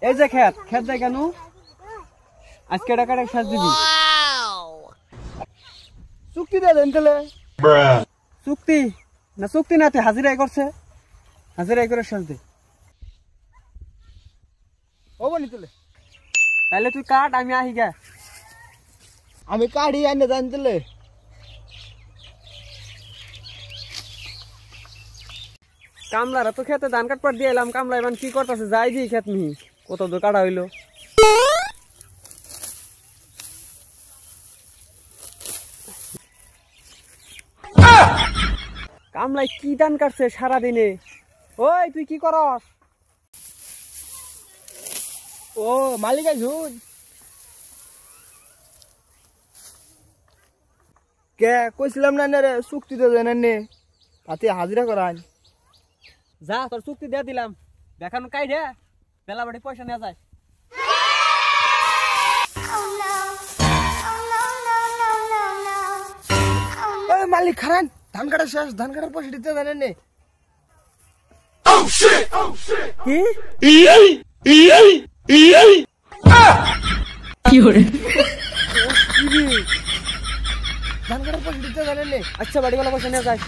এই যে খেত খেত যায় কেন আজকে টাকা শেষ দিবি চুক্তি দিয়ে দেন তাহলে চুক্তি না চুক্তি না তুই হাজিরাই করছে হাজিরাই করে শেষ দে হবো নি তাহলে তাহলে তুই কাট আমি আহি গে আমি কাঢ়ি আনে দেন তাহলে কামলারা তো খেতে ধান কাটপাট দিয়ে এলাম কামলা এবার কি করতেছে যাই দি খেত নি কত দূর কাটা হইলো কামলাই কি ধান কাটছে সারাদিনে ওই তুই কি করস ও মালিক আইছুন কে কইছিলাম না রে চুক্তি দিয়ে দেন নে তাতে হাজিরা করান যা তোর চুক্তি দিয়ে দিলাম দেখানো কাই রে বেলা বাড়ি পয়সা নেওয়া যায় মালিক খারান ধান কাটা শেষ ধান কাটার পয়সা দিতে জানেন নে কি ধান কাটার পয়সা দিতে জানেন নে আচ্ছা বাড়িওয়ালা পয়সা নেওয়া যায়